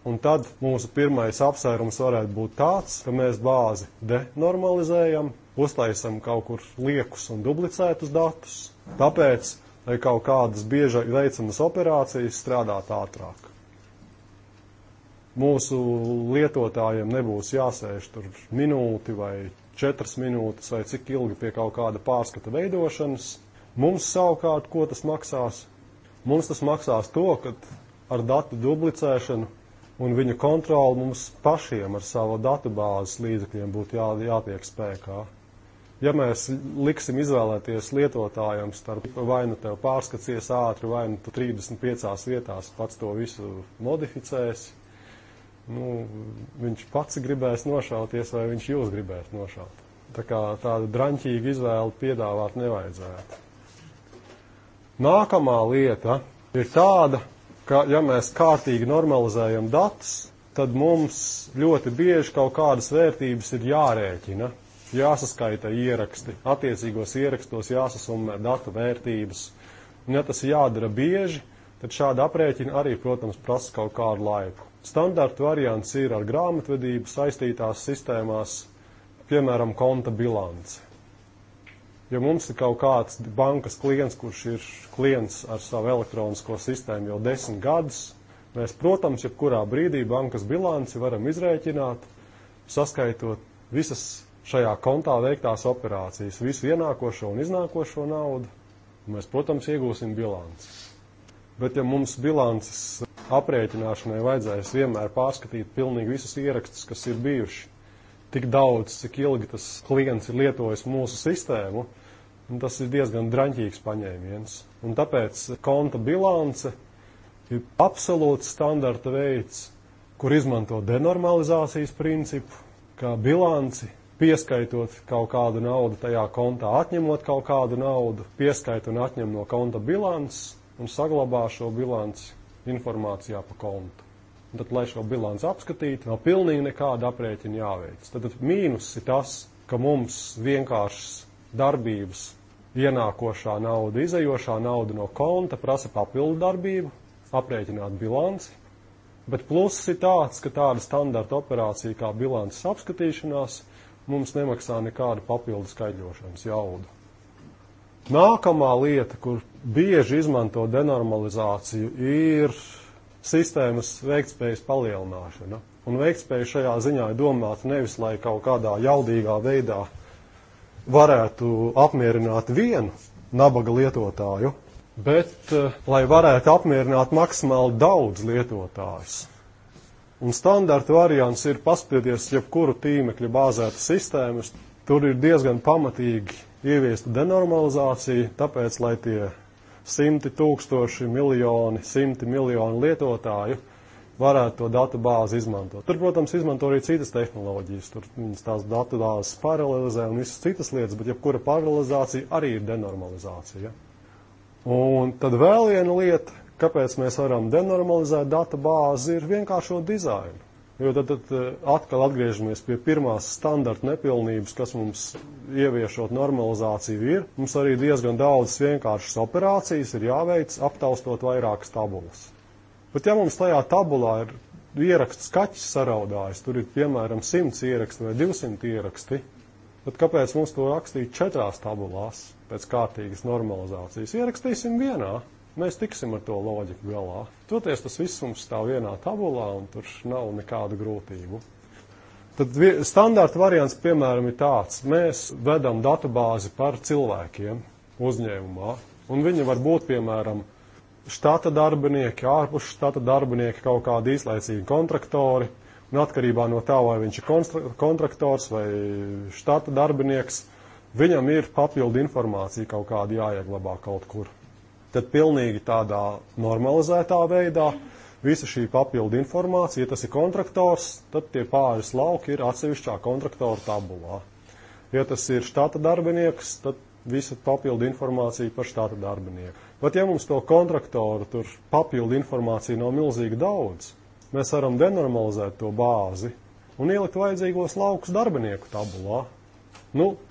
Un tad mūsu pirmais apsvērums varētu būt tāds, ka mēs bāzi denormalizējam, uztaisam kaut kur liekus un duplicētus datus, tāpēc, lai kaut kādas bieži veicamas operācijas strādātu ātrāk. Mūsu lietotājiem nebūs jāsēž tur minūti vai 4 minūtes vai cik ilgi pie kaut kāda pārskata veidošanas. Mums savukārt, ko tas maksās? Mums tas maksās to, ka ar datu duplicēšanu un viņa kontroli mums pašiem ar savu datubāzes līdzekļiem būtu jātiek spēkā. Ja mēs liksim izvēlēties lietotājiem starp vai nu tev pārskatsies ātri, vai nu tu 35 vietās pats to visu modificēsi, viņš pats gribēs nošauties vai viņš jūs gribēs nošaut. Tā kā tādu draņķīgu izvēli piedāvāt nevajadzētu. Nākamā lieta ir tāda, ka ja mēs kārtīgi normalizējam datus, tad mums ļoti bieži kaut kādas vērtības ir jārēķina, jāsaskaita ieraksti, attiecīgos ierakstos jāsasummē datu vērtības. Un ja tas jādara bieži, tad šāda aprēķina arī, protams, prasa kaut kādu laiku. Standarta variants ir ar grāmatvedību saistītās sistēmās, piemēram, konta bilance. Ja mums ir kaut kāds bankas klients, kurš ir klients ar savu elektronisko sistēmu jau 10 gadus, mēs, protams, jebkurā brīdī bankas bilanci varam izrēķināt, saskaitot visas šajā kontā veiktās operācijas, visu ienākošo un iznākošo naudu. Mēs, protams, iegūsim bilanci. Bet ja mums bilances aprēķināšanai vajadzēs vienmēr pārskatīt pilnīgi visus ierakstus, kas ir bijuši, tik daudz, cik ilgi tas klients ir lietojis mūsu sistēmu, un tas ir diezgan draņķīgs paņēmiens. Un tāpēc konta bilance ir absolūts standarta veids, kur izmanto denormalizācijas principu, kā bilanci, pieskaitot kaut kādu naudu tajā kontā, atņemot kaut kādu naudu, pieskaita un atņem no konta bilances un saglabā šo bilanci informācijā pa kontu. Un tad, lai šo bilanci apskatītu, nav pilnīgi nekāda aprēķina jāveic. Tad mīnus ir tas, ka mums vienkāršas darbības ienākošā nauda, izejošā nauda no konta prasa papildu darbību, aprēķināt bilanci, bet pluss ir tāds, ka tāda standarta operācija kā bilances apskatīšanās mums nemaksā nekādu papildu skaidrošanas jaudu. Nākamā lieta, kur bieži izmanto denormalizāciju, ir sistēmas veiktspējas palielināšana. Un veiktspēja šajā ziņā ir domāta nevis, lai kaut kādā jaudīgā veidā varētu apmierināt vienu nabaga lietotāju, bet lai varētu apmierināt maksimāli daudz lietotājus. Un standarta variants ir paskatīties jebkuru tīmekļa bāzētu sistēmas. Tur ir diezgan pamatīgi ieviesta denormalizācija, tāpēc, lai tie 100 tūkstoši, miljoni, 100 miljoni lietotāju varētu to datu bāzi izmantot. Tur, protams, izmanto arī citas tehnoloģijas. Tur viņas tās datu bāzes paralelizē un visas citas lietas, bet jebkura paralelizācija arī ir denormalizācija. Un tad vēl viena lieta, kāpēc mēs varam denormalizēt datu bāzi, ir vienkāršo dizainu. Jo tad atkal atgriežamies pie pirmās standarta nepilnības, kas mums ieviešot normalizāciju ir. Mums arī diezgan daudz vienkāršas operācijas ir jāveic, aptaustot vairākas tabulas. Bet ja mums tajā tabulā ir ieraksts kaķis saraudājis, tur ir piemēram 100 ieraksti vai 200 ieraksti, tad kāpēc mums to rakstīt 4 tabulās pēc kārtīgas normalizācijas? Ierakstīsim vienā. Mēs tiksim ar to loģiku galā. Toties tas viss mums stāv vienā tabulā un tur nav nekādu grūtību. Tad standarta variants, piemēram, ir tāds. Mēs vedam datubāzi par cilvēkiem uzņēmumā, un viņi var būt, piemēram, štata darbinieki, ārpus štata darbinieki, kaut kādi īslaicīgi kontraktori, un atkarībā no tā, vai viņš ir kontraktors vai štata darbinieks, viņam ir papildu informācija kaut kāda jāieglabā kaut kur. Tad pilnīgi tādā normalizētā veidā visa šī papildu informācija, ja tas ir kontraktors, tad tie pāris lauki ir atsevišķā kontraktora tabulā. Ja tas ir štata darbinieks, tad visa papildu informācija par štata darbinieku. Bet ja mums to kontraktoru tur papildu informācija nav milzīgi daudz, mēs varam denormalizēt to bāzi un ielikt vajadzīgos laukus darbinieku tabulā.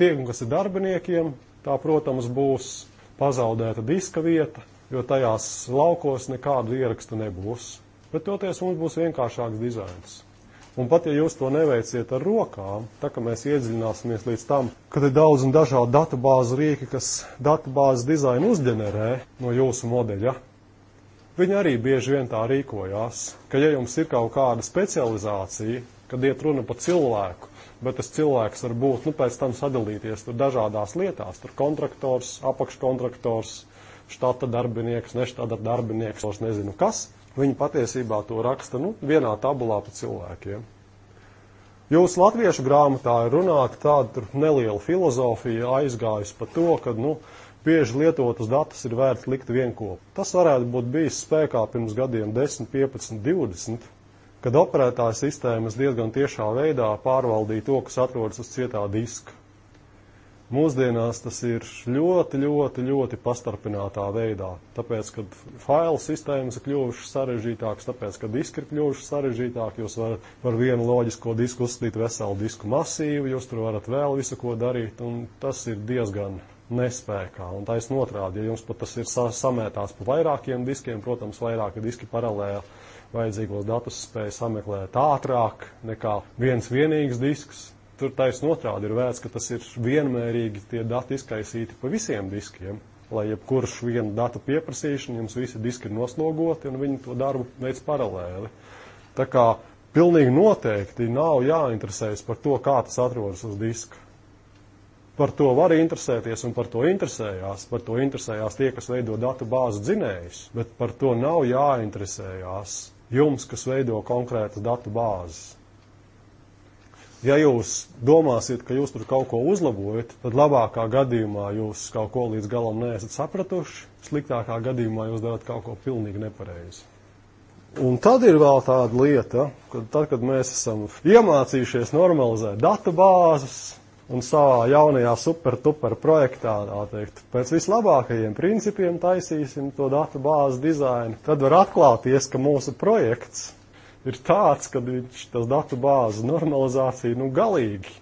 Tiem, kas ir darbiniekiem, tā, protams, būs pazaudēta diska vieta, jo tajās laukos nekādu ierakstu nebūs. Bet toties mums būs vienkāršāks dizains. Un pat ja jūs to neveiciet ar rokām, tā kā mēs iedziļināsimies līdz tam, kad ir daudz un dažādi datubāzu rīki, kas datubāzes dizainu uzģenerē no jūsu modeļa, viņi arī bieži vien tā rīkojās, ka ja jums ir kaut kāda specializācija, kad iet runa par cilvēku, bet tas cilvēks var būt, pēc tam sadalīties tur dažādās lietās, tur kontraktors, apakškontraktors, štata darbinieks, neštata darbinieks, nezinu kas, viņi patiesībā to raksta, vienā tabulā pa cilvēkiem. Jūsu latviešu grāmatā ir runāta tāda tur neliela filozofija aizgājusi par to, ka, bieži lietotus datus ir vērts likt vienkopā. Tas varētu būt bijis spēkā pirms gadiem 10, 15, 20, kad operētāja sistēmas diezgan tiešā veidā pārvaldīja to, kas atrodas uz cietā diska. Mūsdienās tas ir ļoti pastarpinātā veidā, tāpēc, kad failu sistēmas ir kļuvušas sarežģītākas, tāpēc, ka diski ir kļuvuši sarežģītāki, jūs varat par vienu loģisko disku uzstīt veselu disku masīvu, jūs tur varat vēl visu ko darīt, un tas ir diezgan nespēkā. Un taisn otrādi, ja jums pat tas ir samētās pa vairākiem diskiem, protams, vairāki diski paralēli vajadzīgos datus spēja sameklēt ātrāk nekā viens vienīgs disks. Tur taisn otrādi ir vērts, ka tas ir vienmērīgi tie dati izkaisīti pa visiem diskiem, lai jebkurš vienu datu pieprasīšanu, jums visi diski ir noslogoti un viņi to darbu veids paralēli. Tā kā pilnīgi noteikti nav jāinteresējas par to, kā tas atrodas uz diska. Par to var interesēties un par to interesējās tie, kas veido datu bāzu dzinējus, bet par to nav jāinteresējās jums, kas veido konkrētas datu bāzes. Ja jūs domāsiet, ka jūs tur kaut ko uzlabojat, tad labākā gadījumā jūs kaut ko līdz galam neesat sapratuši, sliktākā gadījumā jūs darat kaut ko pilnīgi nepareizi. Un tad ir vēl tāda lieta, ka tad, kad mēs esam iemācījušies normalizēt datu bāzes un savā jaunajā super-tuper projektā, tā teikt, pēc vislabākajiem principiem taisīsim to datu bāzes dizainu, tad var atklāties, ka mūsu projekts ir tāds, ka viņš tas datu bāzes normalizācija, galīgi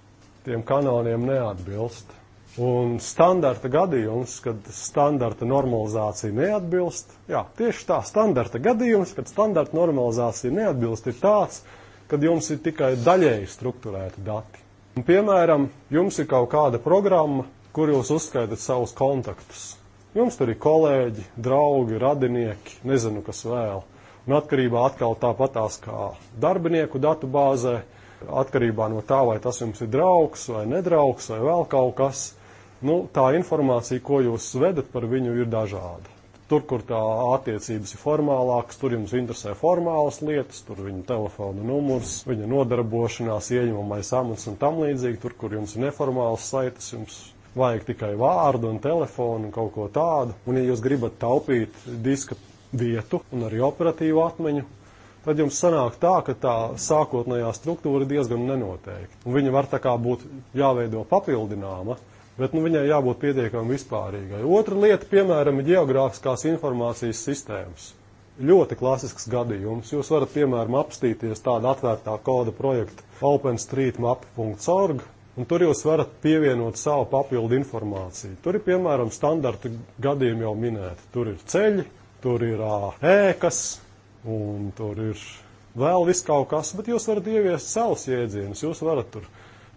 tiem kanoniem neatbilst. Un standarta gadījums, kad standarta normalizācija neatbilst, tieši tā, standarta gadījums, kad standarta normalizācija neatbilst, ir tāds, kad jums ir tikai daļēji strukturēti dati. Un, piemēram, jums ir kaut kāda programma, kur jūs uzskaitat savus kontaktus. Jums tur ir kolēģi, draugi, radinieki, nezinu, kas vēl. Un atkarībā atkal tāpatās kā darbinieku datu bāzē, atkarībā no tā, vai tas jums ir draugs vai nedraugs vai vēl kaut kas, tā informācija, ko jūs vedat par viņu, ir dažāda. Tur, kur tā attiecības ir formālākas, tur jums interesē formālas lietas, tur viņa telefona numurs, viņa nodarbošanās, ieņemamais amats un tam līdzīgi, tur, kur jums ir neformālas saites, jums vajag tikai vārdu un telefonu un kaut ko tādu. Un ja jūs gribat taupīt diska vietu un arī operatīvu atmiņu, tad jums sanāk tā, ka tā sākotnējā struktūra ir diezgan nenoteikta. Un viņa var tā kā būt jāveido papildināma, bet viņai jābūt pietiekami vispārīgai. Otra lieta, piemēram, ir ģeogrāfiskās informācijas sistēmas. Ļoti klasisks gadījums. Jūs varat, piemēram, apstīties tādu atvērtā koda projektu openstreetmap.org, un tur jūs varat pievienot savu papildu informāciju. Tur ir, piemēram, standarta gadījumi jau minēti. Tur ir ceļi, tur ir ēkas, un tur ir vēl viss kaut kas, bet jūs varat ieviest savus jēdzienus, jūs varat tur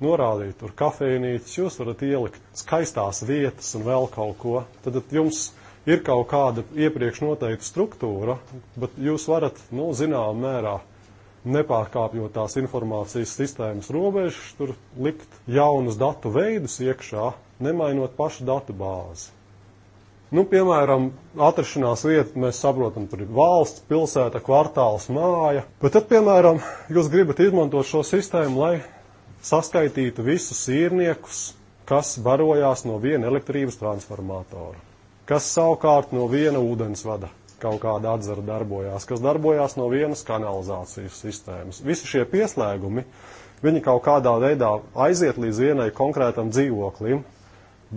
norādīt tur kafejnīcas, jūs varat ielikt skaistās vietas un vēl kaut ko. Tad jums ir kaut kāda iepriekš noteikta struktūra, bet jūs varat, zināmā mērā, nepārkāpjot tās informācijas sistēmas robežas, tur likt jaunus datu veidus iekšā, nemainot pašu datu bāzi. Piemēram, atrašanās vieta, mēs saprotam, tur ir valsts, pilsēta, kvartāls, māja, bet tad, piemēram, jūs gribat izmantot šo sistēmu, lai saskaitītu visus īrniekus, kas barojās no viena elektrības transformatora, kas savukārt no viena ūdensvada kaut kāda atzara darbojās, kas darbojās no vienas kanalizācijas sistēmas. Visi šie pieslēgumi, viņi kaut kādā veidā aiziet līdz vienai konkrētam dzīvoklim,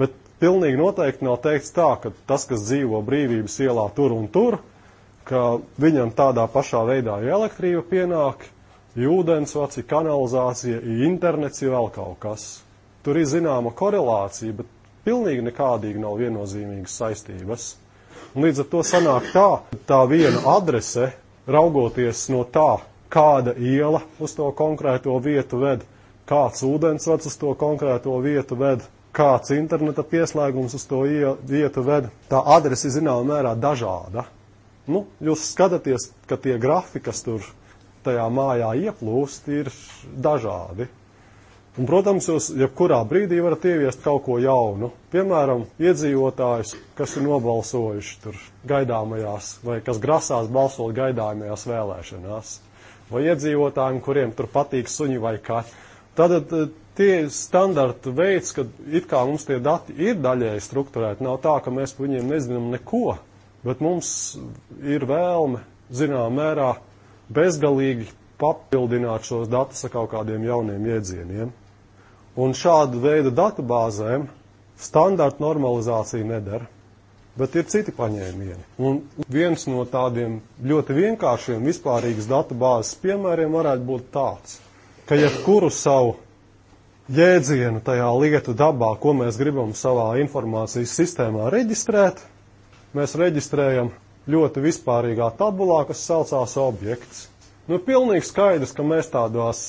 bet pilnīgi noteikti nav teikts tā, ka tas, kas dzīvo Brīvības ielā tur un tur, ka viņam tādā pašā veidā ir elektrība pienāk, ir ūdensvads, ir kanalizācija, ir internets, ir vēl kaut kas. Tur ir zināma korelācija, bet pilnīgi nekādīgi nav viennozīmīgas saistības. Un līdz ar to sanāk tā viena adrese, raugoties no tā, kāda iela uz to konkrēto vietu ved, kāds ūdensvads uz to konkrēto vietu ved, kāds interneta pieslēgums uz to vietu ved, tā adrese zināmā mērā dažāda. Jūs skatāties, ka tie grafi, kas tur tajā mājā ieplūst, ir dažādi. Un, protams, jūs jebkurā brīdī varat ieviest kaut ko jaunu. Piemēram, iedzīvotājus, kas ir nobalsojuši tur gaidāmajās, vai kas grasās balsot gaidāmajās vēlēšanās, vai iedzīvotājiem, kuriem tur patīk suņi vai kaķi. Tad tie standarta veids, kad it kā mums tie dati ir daļēji strukturēti, nav tā, ka mēs par viņiem nezinām neko, bet mums ir vēlme, zināmā mērā, bezgalīgi papildināt šos datus ar kaut kādiem jauniem jēdzieniem. Un šāda veida datubāzēm standarta normalizācija nedara, bet ir citi paņēmieni. Un viens no tādiem ļoti vienkāršiem vispārīgas datubāzes piemēriem varētu būt tāds, ka jebkuru savu jēdzienu tajā lietu dabā, ko mēs gribam savā informācijas sistēmā reģistrēt, mēs reģistrējam ļoti vispārīgā tabulā, kas saucās objekts. Pilnīgi skaidrs, ka mēs tādos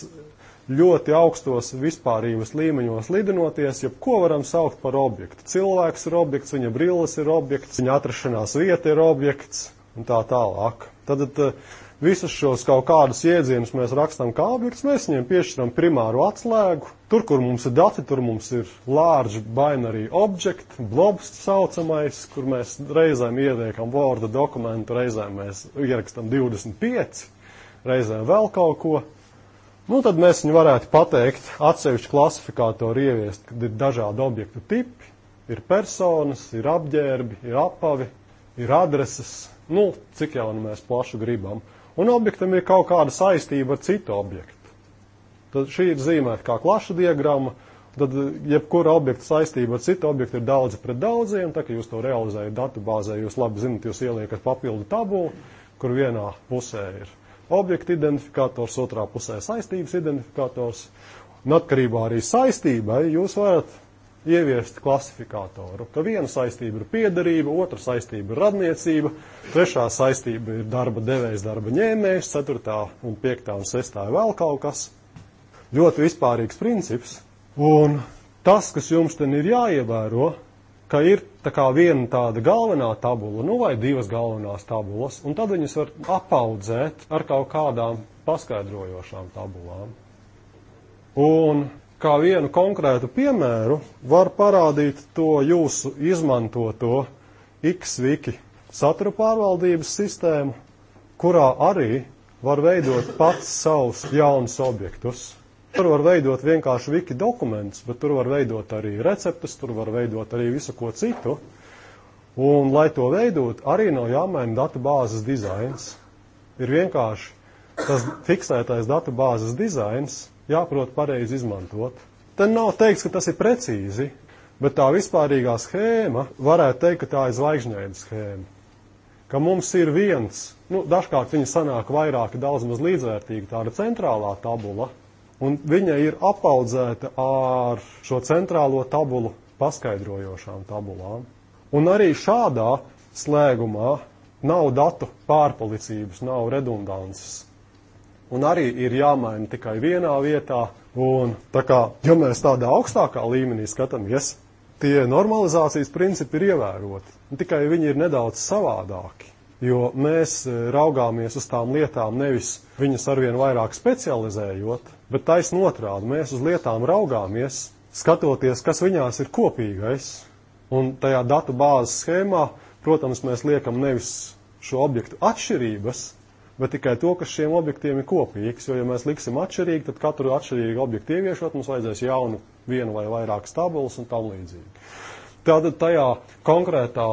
ļoti augstos vispārības līmeņos lidinoties, jebko varam saukt par objektu. Cilvēks ir objekts, viņa brilles ir objekts, viņa atrašanās vieta ir objekts un tā tālāk. Tad visus šos kaut kādus jēdzienus mēs rakstam kā objekts, mēs viņiem piešķiram primāru atslēgu. Tur, kur mums ir dati, tur mums ir large binary object, blobs saucamais, kur mēs reizēm ieliekam Word dokumentu, reizēm mēs ierakstam 25, reizēm vēl kaut ko. Tad mēs viņu varētu pateikt, atsevišķu klasifikātoru ieviest, kad ir dažādi objektu tipi, ir personas, ir apģērbi, ir apavi, ir adreses, cik jau mēs plašu gribam. Un objektam ir kaut kāda saistība ar citu objektu. Tad šī ir zīmēta kā klašu diagramma, tad jebkura objekta saistība ar citu objektu ir daudzi pret daudziem, tā kā jūs to realizējat datubāzē, jūs labi zinat, jūs ieliekat papildu tabulu, kur vienā pusē ir objekta identifikators, otrā pusē saistības identifikators, un atkarībā arī saistībai jūs varat ieviest klasifikātoru, ka viena saistība ir piederība, otra saistība ir radniecība, trešā saistība ir darba devējs, darba ņēmējs, ceturtā un piektā un sestā ir vēl kaut kas. Ļoti vispārīgs princips, un tas, kas jums ten ir jāievēro, ka ir tā kā viena tāda galvenā tabula, vai divas galvenās tabulas, un tad viņas var apaudzēt ar kaut kādām paskaidrojošām tabulām. Un kā vienu konkrētu piemēru var parādīt to jūsu izmantoto XWiki satura pārvaldības sistēmu, kurā arī var veidot pats savus jaunus objektus. Tur var veidot vienkārši wiki dokumentus, bet tur var veidot arī receptus, tur var veidot arī visu ko citu. Un, lai to veidot, arī nav jāmaina datubāzes dizains. Ir vienkārši tas fiksētais datubāzes dizains jāprot pareizi izmantot. Te nav teikts, ka tas ir precīzi, bet tā vispārīgā schēma varētu teikt, ka tā ir zvaigžņaina schēma. Ka mums ir viens, dažkārt viņa sanāk vairāki daudz maz līdzvērtīgi tāda centrālā tabula, un viņa ir apaudzēta ar šo centrālo tabulu paskaidrojošām tabulām. Un arī šādā slēgumā nav datu pārpalicības, nav redundances. Un arī ir jāmaina tikai vienā vietā. Un tā kā, ja mēs tādā augstākā līmenī skatāmies, tie normalizācijas principi ir ievēroti. Tikai viņi ir nedaudz savādāki. Jo mēs raugāmies uz tām lietām nevis viņas arvien vairāk specializējot, bet taisn otrādi. Mēs uz lietām raugāmies, skatoties, kas viņās ir kopīgais. Un tajā datu bāzes schēmā, protams, mēs liekam nevis šo objektu atšķirības, bet tikai to, kas šiem objektiem ir kopīgs. Jo, ja mēs liksim atšķirīgi, tad katru atšķirīgu objektu ieviešot, mums vajadzēs jaunu vienu vai vairākas tabulas un tam līdzīgi. Tātad tajā konkrētā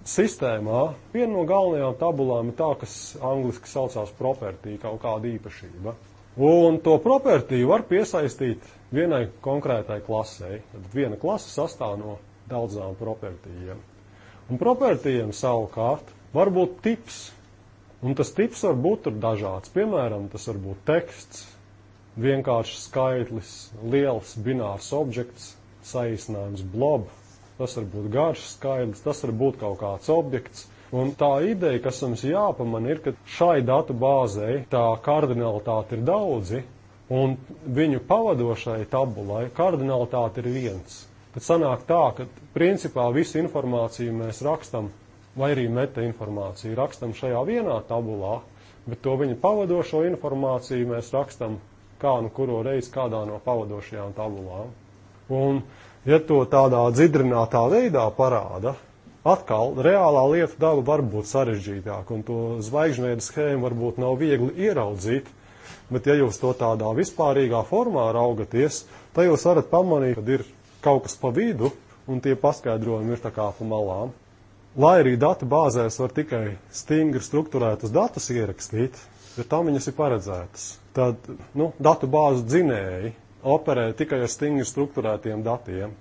sistēmā viena no galvenajām tabulām ir tā, kas angliski saucās property, kaut kāda īpašība. Un to property var piesaistīt vienai konkrētai klasei. Tad viena klase sastāv no daudzām propertijiem. Un propertijiem savukārt var būt tips. Un tas tips var būt tur dažāds. Piemēram, tas var būt teksts, vienkāršs skaitlis, liels binārs objekts, saīsinājums blob. Tas var būt garš skaidrs, tas var būt kaut kāds objekts. Un tā ideja, kas mums jāpamana, ir, ka šai datu bāzei tā kardinalitāte ir daudzi, un viņu pavadošai tabulai kardinalitāte ir viens. Tad sanāk tā, ka principā visu informāciju mēs rakstam, vai arī meta informāciju rakstam šajā vienā tabulā, bet to viņa pavadošo informāciju mēs rakstam kā nu kuro reizi kādā no pavadošajām tabulām. Un ja to tādā dzidrinātā veidā parāda, atkal reālā lieta daba var būt sarežģītāka, un to zvaigžņveida schēmu varbūt nav viegli ieraudzīt, bet ja jūs to tādā vispārīgā formā raugaties, tad jūs varat pamanīt, kad ir kaut kas pa vidu, un tie paskaidrojumi ir tā kā pa malām. lai arī datu bāzēs var tikai stingri strukturētus datus ierakstīt, jo tam viņas ir paredzētas. Tad, datu bāzu dzinēji operē tikai ar stingri strukturētiem datiem.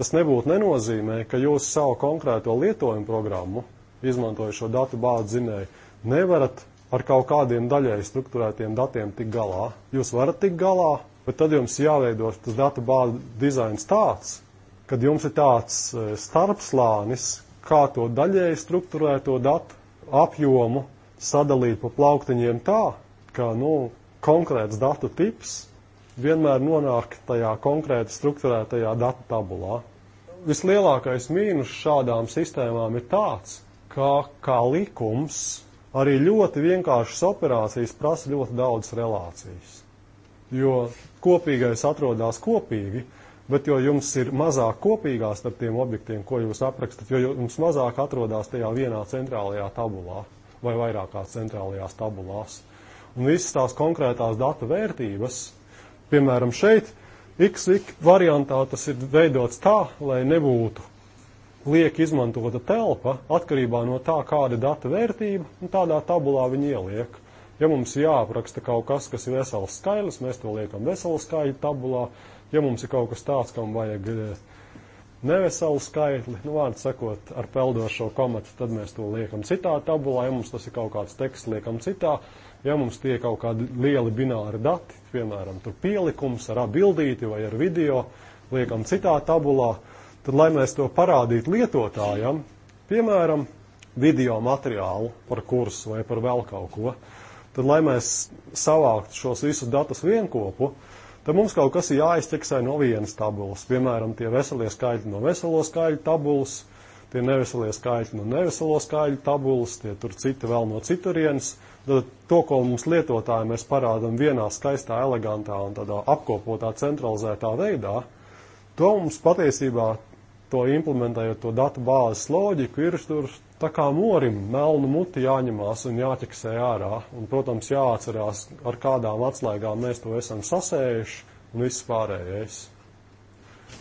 Tas nenozīmē, ka jūs savu konkrēto lietojumu programmu, izmantojot šo datu bāzu dzinēju, nevarat ar kaut kādiem daļēji strukturētiem datiem tikt galā. Jūs varat tikt galā, bet tad jums jāveido tas datu bāzu dizains tāds, kad jums ir tāds starpslānis, kā to daļēji strukturēto datu apjomu sadalīt pa plauktiņiem tā, ka, konkrēts datu tips vienmēr nonāk tajā konkrēti strukturētajā datu tabulā. Vislielākais mīnus šādām sistēmām ir tāds, ka kā likums arī ļoti vienkāršas operācijas prasa ļoti daudz relācijas. Jo kopīgais atrodas kopīgi, bet jo jums ir mazāk kopīgās starp tiem objektiem, ko jūs aprakstat, jo jums mazāk atrodas tajā vienā centrālajā tabulā vai vairākās centrālajās tabulās. Un visas tās konkrētās datu vērtības, piemēram, šeit, XY variantā tas ir veidots tā, lai nebūtu liek izmantota telpa atkarībā no tā, kāda data vērtība, un tādā tabulā viņi ieliek. Ja mums jāapraksta kaut kas ir vesels skaidrs, mēs to liekam veselu skaidru tabulā. Ja mums ir kaut kas tāds, kam vajag neveselu skaitli, vārds sakot, ar peldošo komatu, tad mēs to liekam citā tabulā. Ja mums tas ir kaut kāds teksts, liekam citā. Ja mums tie kaut kādi lieli bināri dati, piemēram, tur pielikums ar bildīti vai ar video, liekam citā tabulā, tad, lai mēs to parādītu lietotājam, piemēram, video materiālu par kursu vai par vēl kaut ko, tad, lai mēs savāktu šos visus datus vienkopu, tad mums kaut kas ir jāizķeksē no vienas tabulas. Piemēram, tie veselie skaitļi no veselo skaitļu tabulas, tie neveselie skaitļi no neveselo skaitļu tabulas, tie tur citi vēl no citurienes. Tad to, ko mums lietotāji mēs parādam vienā skaistā, elegantā un tādā apkopotā, centralizētā veidā, to mums patiesībā, to implementējot to datu bāzes loģiku, ir tur tā kā morim melnu muti jāņemās un jāķeksē ārā. Un, protams, jāatcerās, ar kādām atslēgām mēs to esam sasējuši un viss pārējais.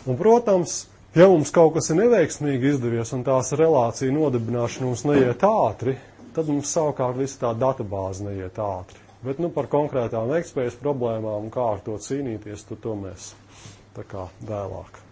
Un, protams, ja mums kaut kas ir neveiksmīgi izdevies un tās relācija nodibināšana mums neiet ātri, tad mums savukārt visa tā databāze neiet ātri. Bet par konkrētām veiktspējas problēmām un kā ar to cīnīties, to mēs tā kā vēlāk.